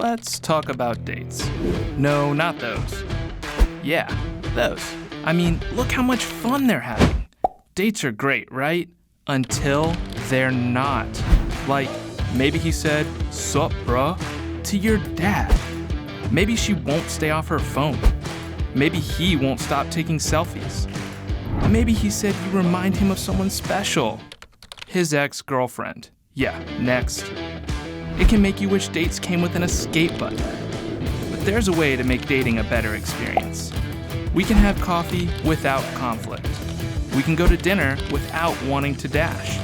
let's talk about dates. No, not those. Yeah, those. I mean, look how much fun they're having. Dates are great, right? Until they're not. Like, maybe he said, "Sup, bruh?" to your dad. Maybe she won't stay off her phone. Maybe he won't stop taking selfies. Maybe he said you remind him of someone special. His ex-girlfriend. Yeah, next. It can make you wish dates came with an escape button. But there's a way to make dating a better experience. We can have coffee without conflict. We can go to dinner without wanting to dash.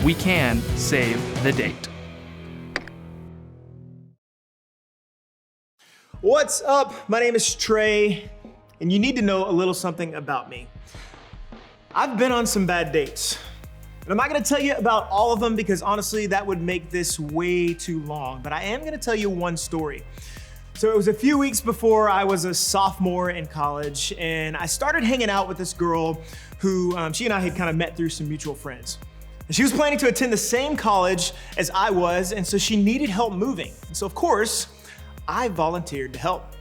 We can save the date. What's up? My name is Trey, and you need to know a little something about me. I've been on some bad dates, and I'm not gonna tell you about all of them because honestly, that would make this way too long, but I am gonna tell you one story. So it was a few weeks before I was a sophomore in college, and I started hanging out with this girl who she and I had kind of met through some mutual friends. And she was planning to attend the same college as I was, and so she needed help moving. And so of course, I volunteered to help.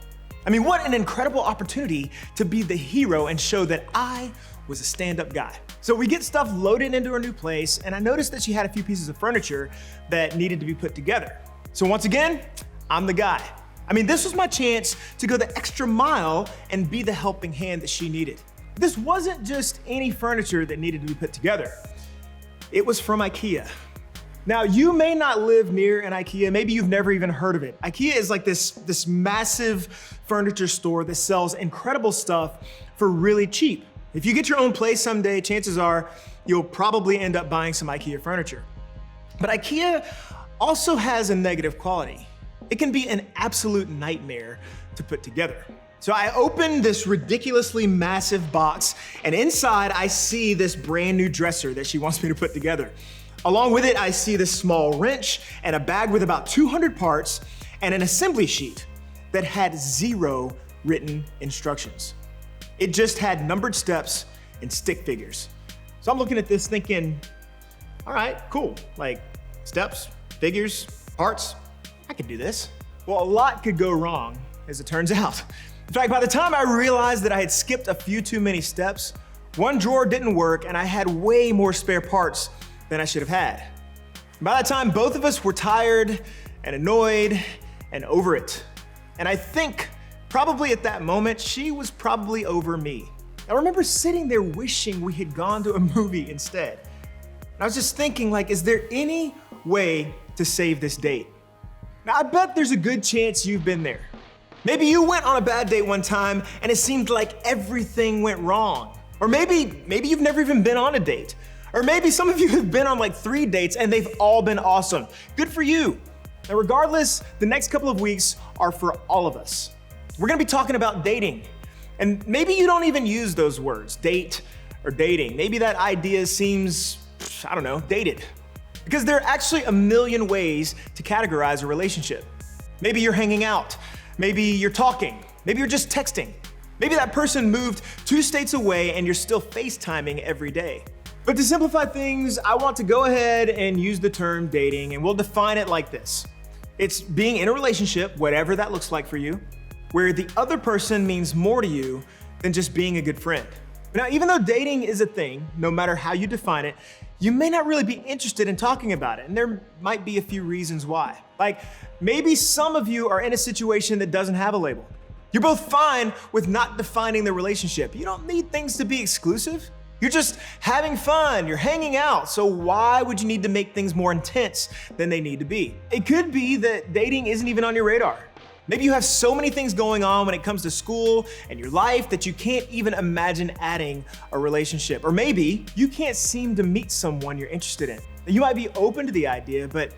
I mean, what an incredible opportunity to be the hero and show that I was a stand-up guy. So we get stuff loaded into her new place, and I noticed that she had a few pieces of furniture that needed to be put together. So once again, I'm the guy. I mean, this was my chance to go the extra mile and be the helping hand that she needed. This wasn't just any furniture that needed to be put together. It was from IKEA. Now, you may not live near an IKEA, maybe you've never even heard of it. IKEA is like this massive furniture store that sells incredible stuff for really cheap. If you get your own place someday, chances are you'll probably end up buying some IKEA furniture. But IKEA also has a negative quality. It can be an absolute nightmare to put together. So I opened this ridiculously massive box, and inside I see this brand new dresser that she wants me to put together. Along with it, I see this small wrench and a bag with about 200 parts and an assembly sheet that had 0 written instructions. It just had numbered steps and stick figures. So I'm looking at this thinking, all right, cool. Like steps, figures, parts, I could do this. Well, a lot could go wrong, as it turns out. In fact, by the time I realized that I had skipped a few too many steps, one drawer didn't work and I had way more spare parts than I should have had. By the time both of us were tired and annoyed and over it. And I think probably at that moment, she was probably over me. I remember sitting there wishing we had gone to a movie instead. And I was just thinking, like, is there any way to save this date? Now, I bet there's a good chance you've been there. Maybe you went on a bad date one time and it seemed like everything went wrong. Or maybe you've never even been on a date. Or maybe some of you have been on like 3 dates and they've all been awesome. Good for you. Now, regardless, the next couple of weeks are for all of us. We're gonna be talking about dating. And maybe you don't even use those words, date or dating. Maybe that idea seems, I don't know, dated. Because there are actually a million ways to categorize a relationship. Maybe you're hanging out. Maybe you're talking. Maybe you're just texting. Maybe that person moved 2 states away and you're still FaceTiming every day. But to simplify things, I want to go ahead and use the term dating, and we'll define it like this. It's being in a relationship, whatever that looks like for you, where the other person means more to you than just being a good friend. Now, even though dating is a thing, no matter how you define it, you may not really be interested in talking about it, and there might be a few reasons why. Like, maybe some of you are in a situation that doesn't have a label. You're both fine with not defining the relationship. You don't need things to be exclusive. You're just having fun, you're hanging out, so why would you need to make things more intense than they need to be? It could be that dating isn't even on your radar. Maybe you have so many things going on when it comes to school and your life that you can't even imagine adding a relationship. Or maybe you can't seem to meet someone you're interested in. You might be open to the idea, but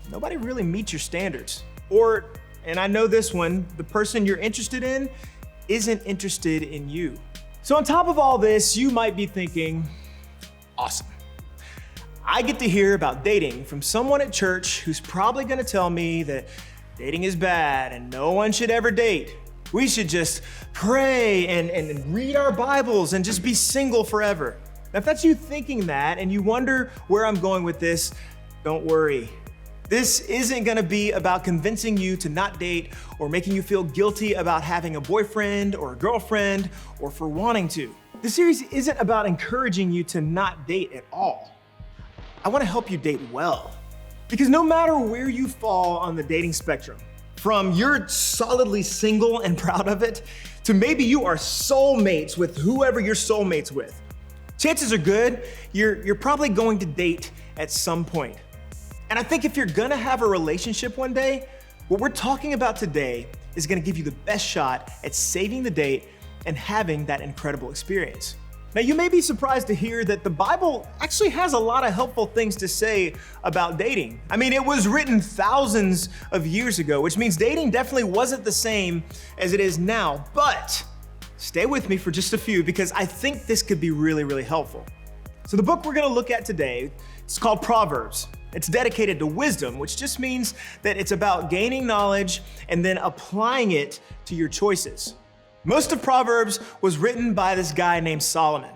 nobody really meets your standards. Or, and I know this one, the person you're interested in isn't interested in you. So on top of all this, you might be thinking, awesome. I get to hear about dating from someone at church who's probably gonna tell me that dating is bad and no one should ever date. We should just pray and read our Bibles and just be single forever. Now, if that's you thinking that and you wonder where I'm going with this, don't worry. This isn't gonna be about convincing you to not date or making you feel guilty about having a boyfriend or a girlfriend or for wanting to. This series isn't about encouraging you to not date at all. I wanna help you date well. Because no matter where you fall on the dating spectrum, from you're solidly single and proud of it, to maybe you are soulmates with whoever you're soulmates with, chances are good you're probably going to date at some point. And I think if you're gonna have a relationship one day, what we're talking about today is gonna give you the best shot at saving the date and having that incredible experience. Now, you may be surprised to hear that the Bible actually has a lot of helpful things to say about dating. I mean, it was written thousands of years ago, which means dating definitely wasn't the same as it is now. But stay with me for just a few because I think this could be really, really helpful. So the book we're gonna look at today, it's called Proverbs. It's dedicated to wisdom, which just means that it's about gaining knowledge and then applying it to your choices. Most of Proverbs was written by this guy named Solomon.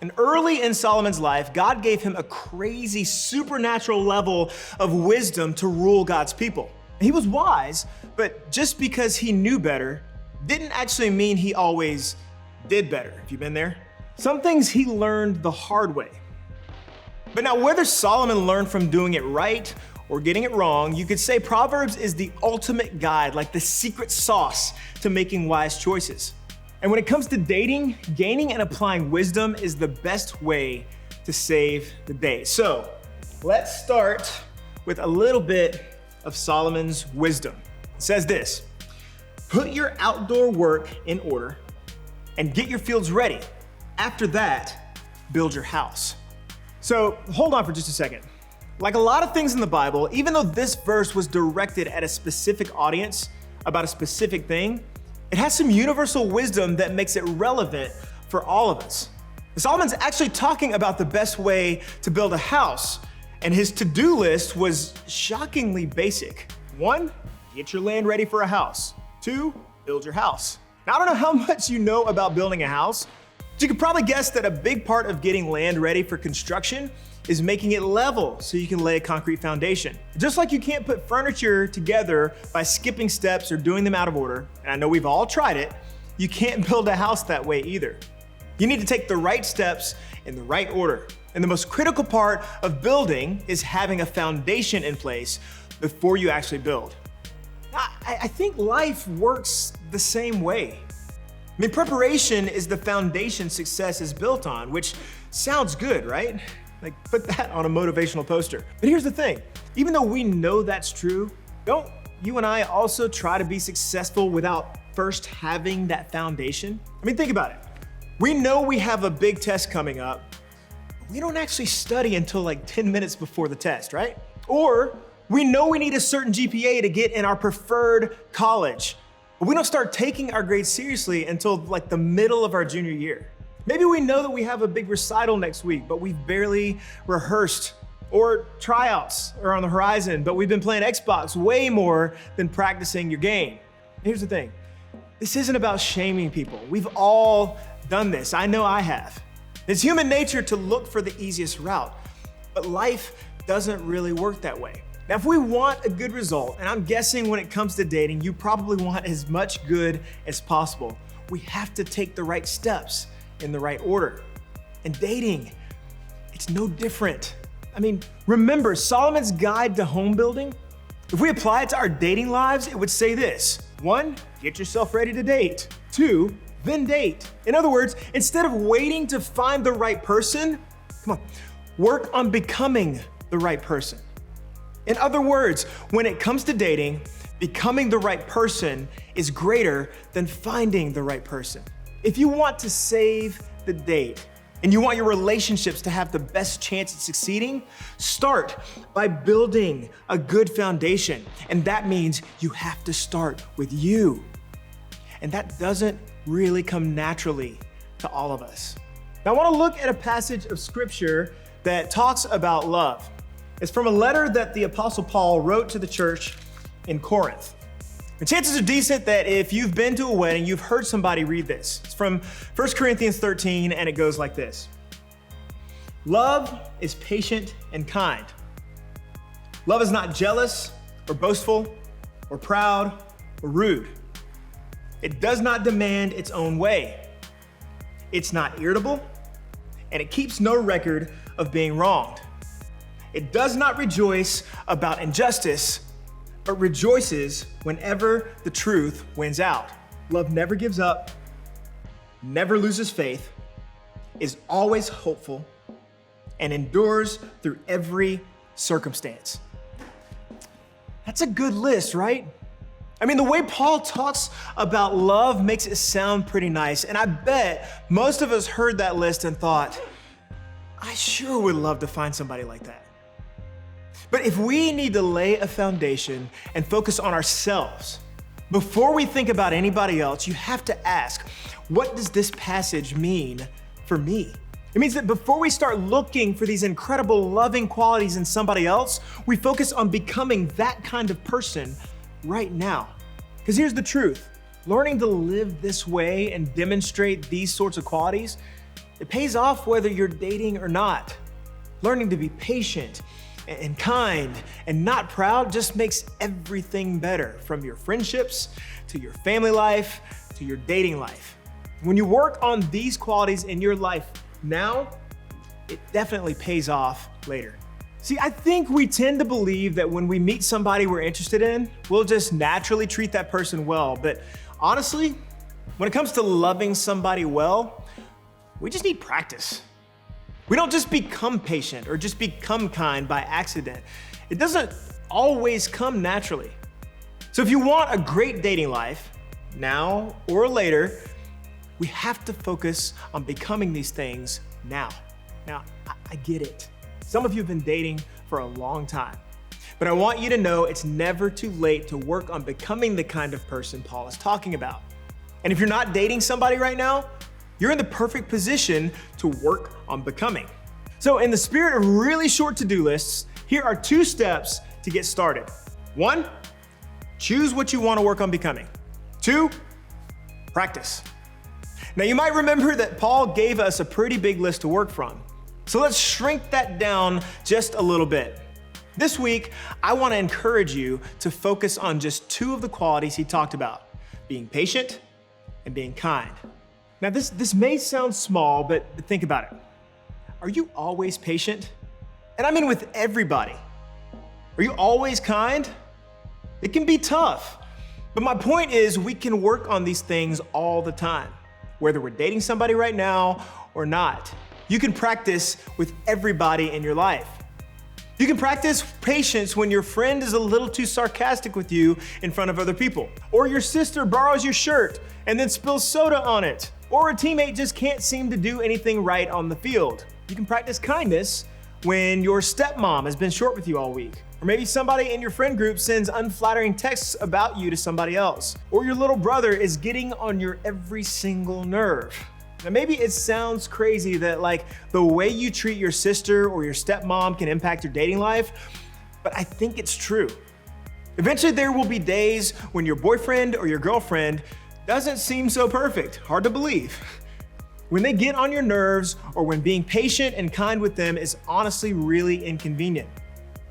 And early in Solomon's life, God gave him a crazy supernatural level of wisdom to rule God's people. He was wise, but just because he knew better didn't actually mean he always did better. Have you been there? Some things he learned the hard way. But now, whether Solomon learned from doing it right or getting it wrong, you could say Proverbs is the ultimate guide, like the secret sauce to making wise choices. And when it comes to dating, gaining and applying wisdom is the best way to save the day. So let's start with a little bit of Solomon's wisdom. It says this: put your outdoor work in order and get your fields ready. After that, build your house. So hold on for just a second. Like a lot of things in the Bible, even though this verse was directed at a specific audience about a specific thing, it has some universal wisdom that makes it relevant for all of us. Solomon's actually talking about the best way to build a house, and his to-do list was shockingly basic. 1, get your land ready for a house. 2, build your house. Now, I don't know how much you know about building a house, but you could probably guess that a big part of getting land ready for construction is making it level so you can lay a concrete foundation. Just like you can't put furniture together by skipping steps or doing them out of order, and I know we've all tried it, you can't build a house that way either. You need to take the right steps in the right order. And the most critical part of building is having a foundation in place before you actually build. I think life works the same way. I mean, preparation is the foundation success is built on, which sounds good, right? Like, put that on a motivational poster. But here's the thing, even though we know that's true, don't you and I also try to be successful without first having that foundation? I mean, think about it. We know we have a big test coming up, but we don't actually study until like 10 minutes before the test, right? Or we know we need a certain GPA to get in our preferred college, but we don't start taking our grades seriously until like the middle of our junior year. Maybe we know that we have a big recital next week, but we've barely rehearsed, or tryouts are on the horizon, but we've been playing Xbox way more than practicing your game. Here's the thing, this isn't about shaming people. We've all done this. I know I have. It's human nature to look for the easiest route, but life doesn't really work that way. Now, if we want a good result, and I'm guessing when it comes to dating, you probably want as much good as possible, we have to take the right steps in the right order. And dating, it's no different. I mean, remember Solomon's guide to home building? If we apply it to our dating lives, it would say this: 1, get yourself ready to date. 2, then date. In other words, instead of waiting to find the right person, come on, work on becoming the right person. In other words, when it comes to dating, becoming the right person is greater than finding the right person. If you want to save the date and you want your relationships to have the best chance at succeeding, start by building a good foundation. And that means you have to start with you. And that doesn't really come naturally to all of us. Now, I want to look at a passage of scripture that talks about love. It's from a letter that the Apostle Paul wrote to the church in Corinth. The chances are decent that if you've been to a wedding, you've heard somebody read this. It's from 1 Corinthians 13, and it goes like this: love is patient and kind. Love is not jealous or boastful or proud or rude. It does not demand its own way. It's not irritable, and it keeps no record of being wronged. It does not rejoice about injustice, but rejoices whenever the truth wins out. Love never gives up, never loses faith, is always hopeful, and endures through every circumstance. That's a good list, right? I mean, the way Paul talks about love makes it sound pretty nice, and I bet most of us heard that list and thought, I sure would love to find somebody like that. But if we need to lay a foundation and focus on ourselves, before we think about anybody else, you have to ask, what does this passage mean for me? It means that before we start looking for these incredible loving qualities in somebody else, we focus on becoming that kind of person right now. Because here's the truth, learning to live this way and demonstrate these sorts of qualities, it pays off whether you're dating or not. Learning to be patient and kind and not proud just makes everything better, from your friendships to your family life to your dating life. When you work on these qualities in your life now, it definitely pays off later. See, I think we tend to believe that when we meet somebody we're interested in, we'll just naturally treat that person well. But honestly, when it comes to loving somebody well, we just need practice. We don't just become patient or just become kind by accident. It doesn't always come naturally. So if you want a great dating life, now or later, we have to focus on becoming these things now. Now, I get it. Some of you have been dating for a long time, but I want you to know it's never too late to work on becoming the kind of person Paul is talking about. And if you're not dating somebody right now, you're in the perfect position to work on becoming. So in the spirit of really short to-do lists, here are 2 steps to get started. 1, choose what you want to work on becoming. 2, practice. Now you might remember that Paul gave us a pretty big list to work from. So let's shrink that down just a little bit. This week, I want to encourage you to focus on just 2 of the qualities he talked about, being patient and being kind. Now this may sound small, but think about it. Are you always patient? And I mean with everybody. Are you always kind? It can be tough. But my point is, we can work on these things all the time, whether we're dating somebody right now or not. You can practice with everybody in your life. You can practice patience when your friend is a little too sarcastic with you in front of other people, or your sister borrows your shirt and then spills soda on it, or a teammate just can't seem to do anything right on the field. You can practice kindness when your stepmom has been short with you all week, or maybe somebody in your friend group sends unflattering texts about you to somebody else, or your little brother is getting on your every single nerve. Now maybe it sounds crazy that like the way you treat your sister or your stepmom can impact your dating life, but I think it's true. Eventually there will be days when your boyfriend or your girlfriend doesn't seem so perfect, hard to believe. When they get on your nerves, or when being patient and kind with them is honestly really inconvenient.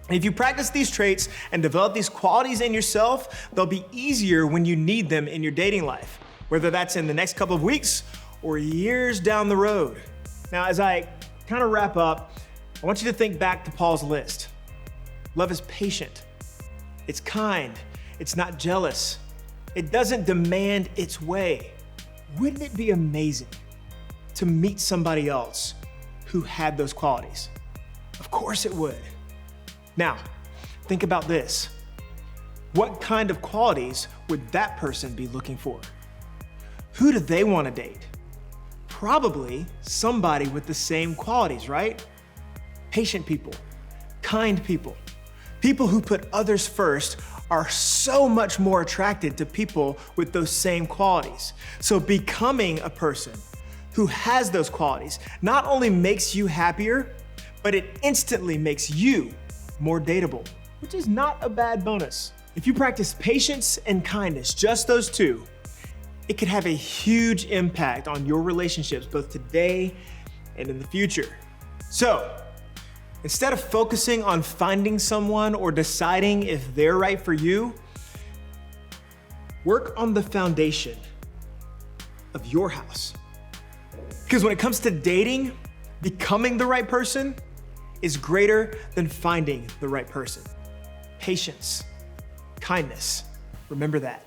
And if you practice these traits and develop these qualities in yourself, they'll be easier when you need them in your dating life, whether that's in the next couple of weeks or years down the road. Now, as I kind of wrap up, I want you to think back to Paul's list. Love is patient. It's kind. It's not jealous. It doesn't demand its way. Wouldn't it be amazing to meet somebody else who had those qualities? Of course it would. Now, think about this. What kind of qualities would that person be looking for? Who do they want to date? Probably somebody with the same qualities, right? Patient people, kind people, people who put others first are so much more attracted to people with those same qualities. So becoming a person who has those qualities not only makes you happier, but it instantly makes you more dateable, which is not a bad bonus. If you practice patience and kindness, just those 2, it could have a huge impact on your relationships, both today and in the future. So, Instead of focusing on finding someone or deciding if they're right for you, work on the foundation of your house. Because when it comes to dating, becoming the right person is greater than finding the right person. Patience, kindness, remember that.